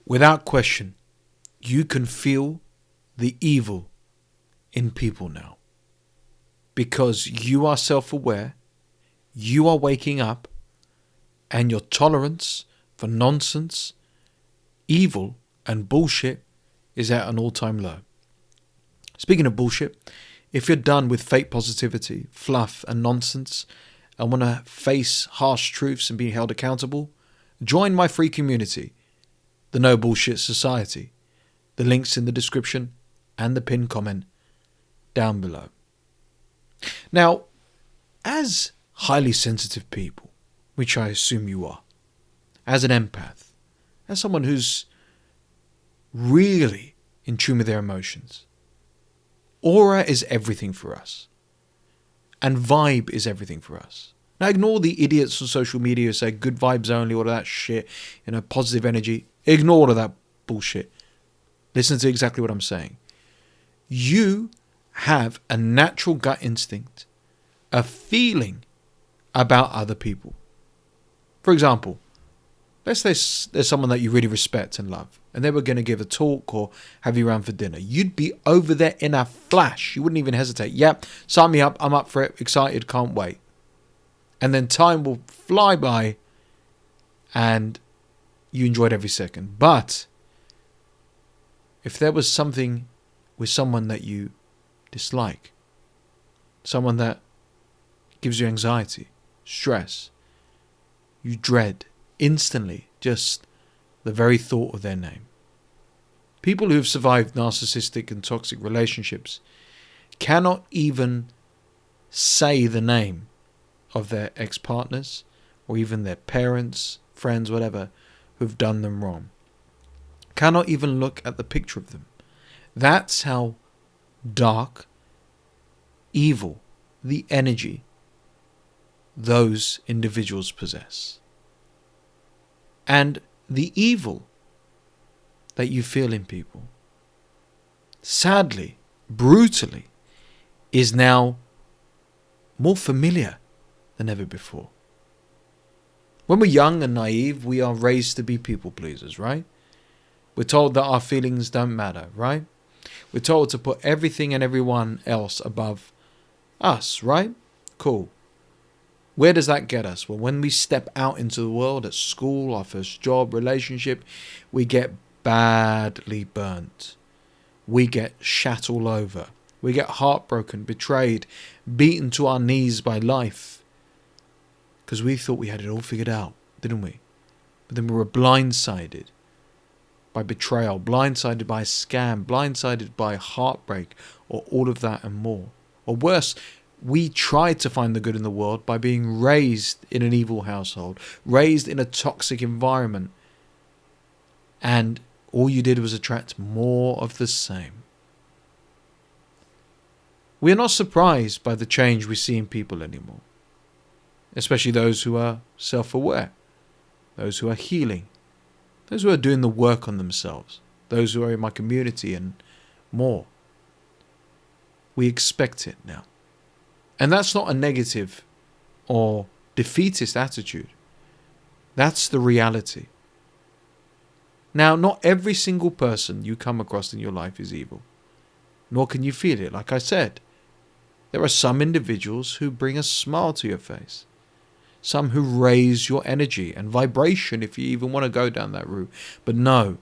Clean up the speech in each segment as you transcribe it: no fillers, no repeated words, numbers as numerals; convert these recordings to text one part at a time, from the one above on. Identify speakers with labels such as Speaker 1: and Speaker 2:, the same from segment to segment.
Speaker 1: Without question, you can feel the evil in people now. Because you are self-aware, you are waking up, and your tolerance for nonsense, evil, and bullshit is at an all-time low. Speaking of bullshit, if you're done with fake positivity, fluff, and nonsense, and want to face harsh truths and be held accountable, join my free community, the No Bullshit Society. The link's in the description and the pinned comment down below. Now, as highly sensitive people, which I assume you are, as an empath, as someone who's really in tune with their emotions, aura is everything for us. And vibe is everything for us. Now ignore the idiots on social media who say good vibes only, all of that shit, positive energy. Ignore all of that bullshit. Listen to exactly what I'm saying. You have a natural gut instinct, a feeling about other people. For example, let's say there's someone that you really respect and love, and they were going to give a talk or have you around for dinner. You'd be over there in a flash. You wouldn't even hesitate. Yep, sign me up. I'm up for it. Excited. Can't wait. And then time will fly by and you enjoyed every second. But if there was something with someone that you dislike, someone that gives you anxiety, stress, you dread instantly just the very thought of their name. People who have survived narcissistic and toxic relationships cannot even say the name of their ex-partners or even their parents, friends, whatever, who've done them wrong. Cannot even look at the picture of them. That's how dark, evil, the energy those individuals possess. And the evil that you feel in people, sadly, brutally, is now more familiar than ever before. When we're young and naive, we are raised to be people pleasers, right? We're told that our feelings don't matter, right? We're told to put everything and everyone else above us, right? Cool. Where does that get us? Well, when we step out into the world, at school, our first job, relationship, we get badly burnt. We get shat all over. We get heartbroken, betrayed, beaten to our knees by life. Because we thought we had it all figured out, didn't we? But then we were blindsided by betrayal, blindsided by a scam, blindsided by heartbreak, or all of that and more. Or worse, we tried to find the good in the world by being raised in an evil household, raised in a toxic environment. And all you did was attract more of the same. We are not surprised by the change we see in people anymore. Especially those who are self-aware, those who are healing, those who are doing the work on themselves, those who are in my community and more. We expect it now. And that's not a negative or defeatist attitude. That's the reality. Now, not every single person you come across in your life is evil, nor can you feel it. Like I said, there are some individuals who bring a smile to your face. Some who raise your energy and vibration if you even want to go down that route. But no,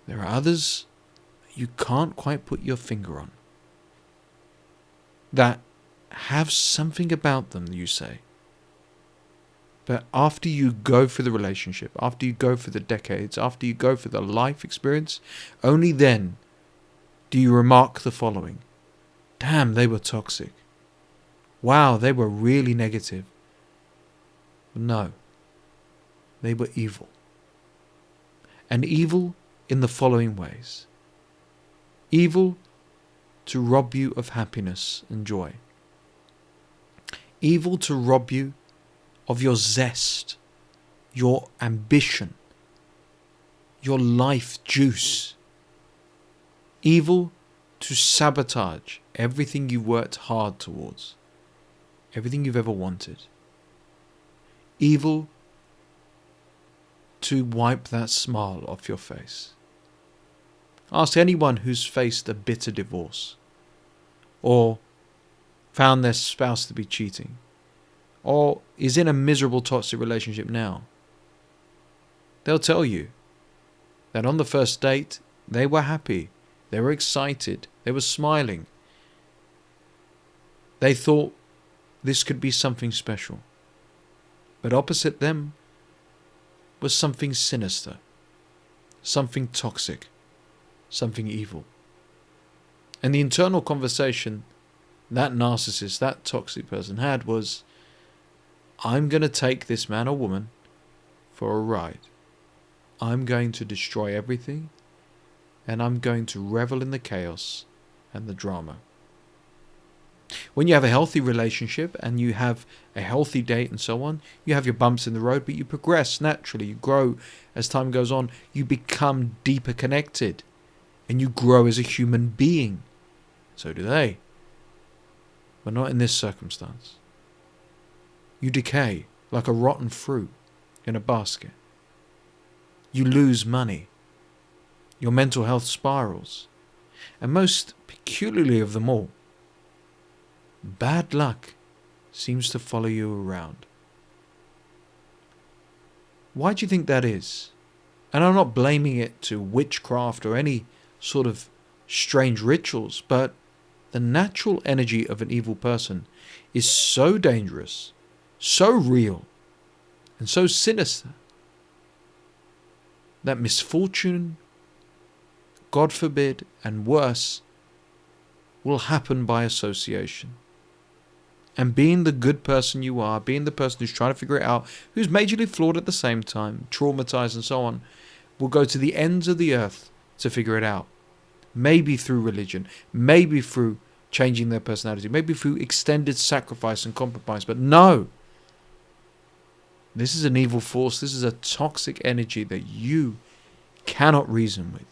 Speaker 1: there are others you can't quite put your finger on, that have something about them, you say. But after you go for the relationship, after you go for the decades, after you go for the life experience, only then do you remark the following. Damn, they were toxic. Wow, they were really negative. No, they were evil. And evil in the following ways. Evil to rob you of happiness and joy. Evil to rob you of your zest, your ambition, your life juice. Evil to sabotage everything you worked hard towards, everything you've ever wanted. Evil to wipe that smile off your face. Ask anyone who's faced a bitter divorce, or found their spouse to be cheating, or is in a miserable toxic relationship now. They'll tell you that on the first date, they were happy, they were excited, they were smiling. They thought this could be something special. But opposite them was something sinister, something toxic, something evil. And the internal conversation that narcissist, that toxic person had was, I'm going to take this man or woman for a ride. I'm going to destroy everything, and I'm going to revel in the chaos and the drama. When you have a healthy relationship and you have a healthy date and so on, you have your bumps in the road, but you progress naturally. You grow as time goes on. You become deeper connected and you grow as a human being. So do they. But not in this circumstance. You decay like a rotten fruit in a basket. You lose money. Your mental health spirals. And most peculiarly of them all, bad luck seems to follow you around. Why do you think that is? And I'm not blaming it to witchcraft or any sort of strange rituals, but the natural energy of an evil person is so dangerous, so real, and so sinister that misfortune, God forbid, and worse, will happen by association. And being the good person you are, being the person who's trying to figure it out, who's majorly flawed at the same time, traumatized and so on, will go to the ends of the earth to figure it out. Maybe through religion, maybe through changing their personality, maybe through extended sacrifice and compromise. But no, this is an evil force. This is a toxic energy that you cannot reason with,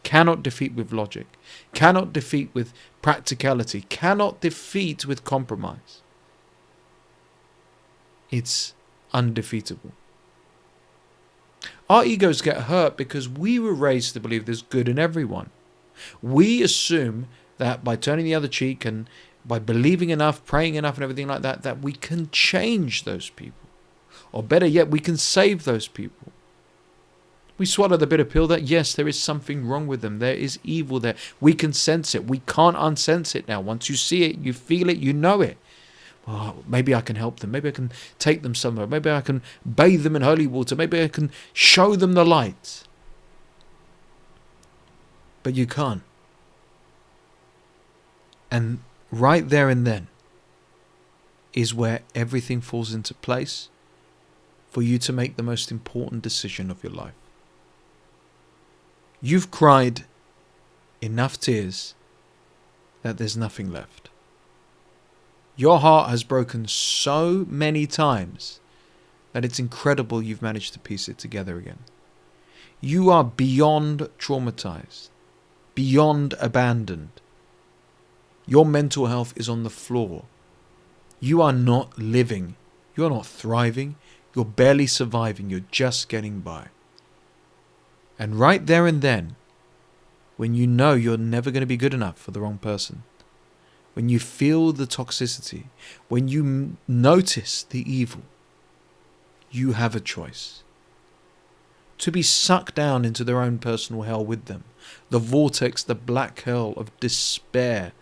Speaker 1: cannot defeat with logic, cannot defeat with practicality, cannot defeat with compromise. It's undefeatable. Our egos get hurt because we were raised to believe there's good in everyone. We assume that by turning the other cheek and by believing enough, praying enough and everything like that, that we can change those people. Or better yet, we can save those people. We swallow the bitter pill that yes, there is something wrong with them. There is evil there. We can sense it. We can't unsense it now. Once you see it, you feel it, you know it. Well, maybe I can help them. Maybe I can take them somewhere. Maybe I can bathe them in holy water. Maybe I can show them the light. But you can't. And right there and then is where everything falls into place for you to make the most important decision of your life. You've cried enough tears that there's nothing left. Your heart has broken so many times that it's incredible you've managed to piece it together again. You are beyond traumatized, beyond abandoned. Your mental health is on the floor. You are not living. You're not thriving. You're barely surviving. You're just getting by. And right there and then, when you know you're never going to be good enough for the wrong person, when you feel the toxicity, when you notice the evil, you have a choice. To be sucked down into their own personal hell with them. The vortex, the black hell of despair,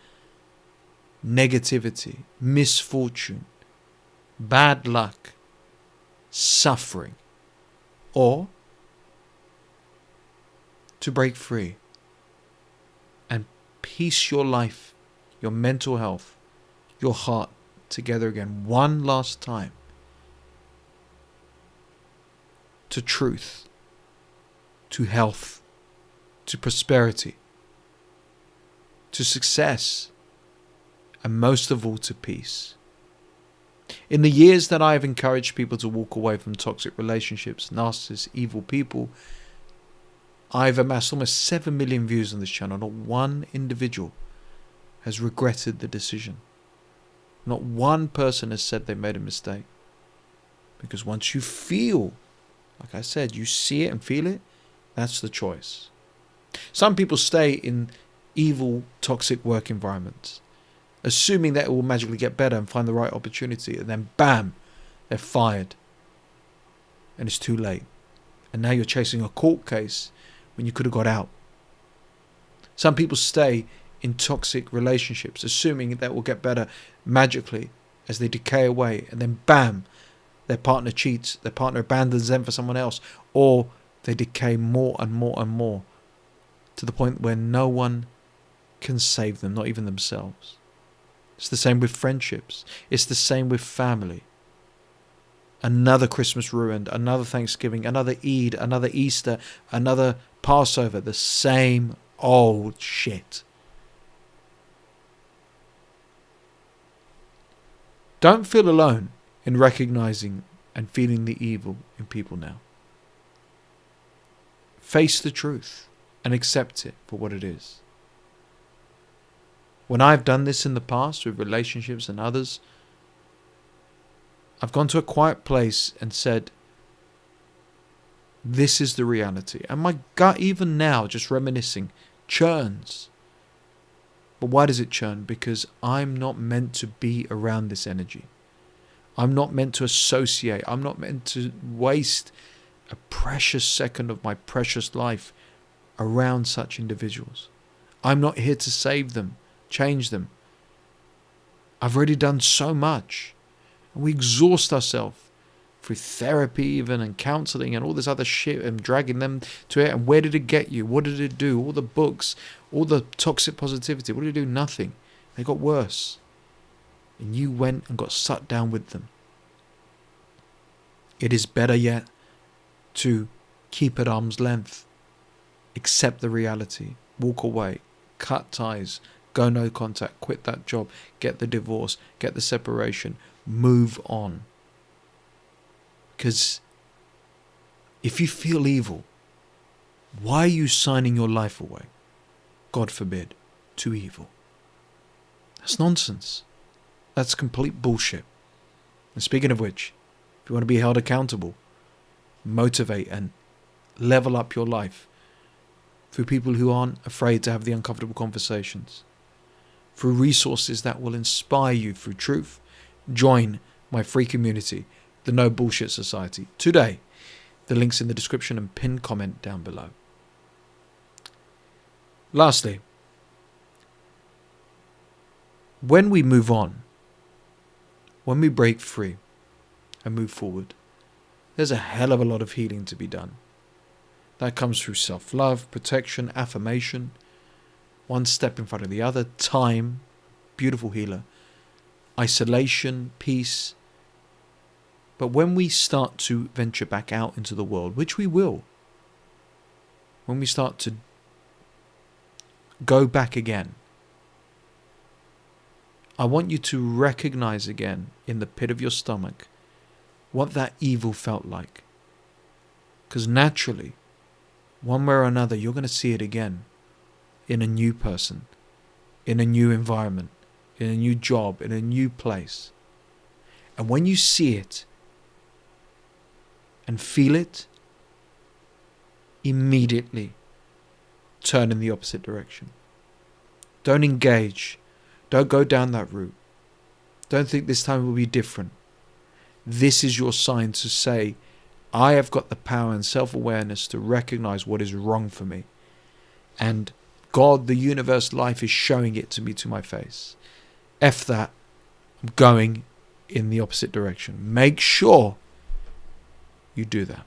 Speaker 1: negativity, misfortune, bad luck, suffering. Or to break free and piece your life, your mental health, your heart together again one last time to truth, to health, to prosperity, to success, and most of all to peace. In the years that I have encouraged people to walk away from toxic relationships, narcissists, evil people, I've amassed almost 7 million views on this channel. Not one individual has regretted the decision. Not one person has said they made a mistake. Because once you feel Like I said, you see it and feel it, that's the choice. Some people stay in evil, toxic work environments, assuming that it will magically get better and find the right opportunity, and then bam, they're fired. And it's too late. And now you're chasing a court case when you could have got out. Some people stay in toxic relationships, assuming that will get better magically as they decay away, and then bam, their partner cheats, their partner abandons them for someone else, or they decay more and more and more to the point where no one can save them, not even themselves. It's the same with friendships. It's the same with family. Another Christmas ruined, another Thanksgiving, another Eid, another Easter, another Passover, the same old shit. Don't feel alone in recognizing and feeling the evil in people now. Face the truth and accept it for what it is. When I've done this in the past with relationships and others, I've gone to a quiet place and said, this is the reality. And my gut, even now, just reminiscing, churns. But why does it churn? Because I'm not meant to be around this energy. I'm not meant to associate. I'm not meant to waste a precious second of my precious life around such individuals. I'm not here to save them, change them. I've already done so much. And we exhaust ourselves through therapy even and counseling and all this other shit and dragging them to it. And where did it get you? What did it do? All the books, all the toxic positivity. What did it do? Nothing. They got worse. And you went and got sucked down with them. It is better yet to keep at arm's length. Accept the reality. Walk away. Cut ties. Go no contact. Quit that job. Get the divorce. Get the separation. Move on. Because if you feel evil, why are you signing your life away? God forbid, to evil. That's nonsense. That's complete bullshit. And speaking of which, if you want to be held accountable, motivate and level up your life through people who aren't afraid to have the uncomfortable conversations, through resources that will inspire you through truth. Join my free community, the No Bullshit Society, today. The link's in the description and pinned comment down below. Lastly, when we move on, when we break free and move forward, there's a hell of a lot of healing to be done. That comes through self-love, protection, affirmation, one step in front of the other, time, beautiful healer, isolation, peace. But when we start to venture back out into the world, which we will, when we start to go back again, I want you to recognize again in the pit of your stomach what that evil felt like. Because naturally, one way or another, you're going to see it again in a new person, in a new environment, in a new job, in a new place. And when you see it and feel it, immediately turn in the opposite direction. Don't engage. Don't go down that route. Don't think this time will be different. This is your sign to say, I have got the power and self-awareness to recognize what is wrong for me. And God, the universe, life is showing it to me to my face. F that. I'm going in the opposite direction. Make sure you do that.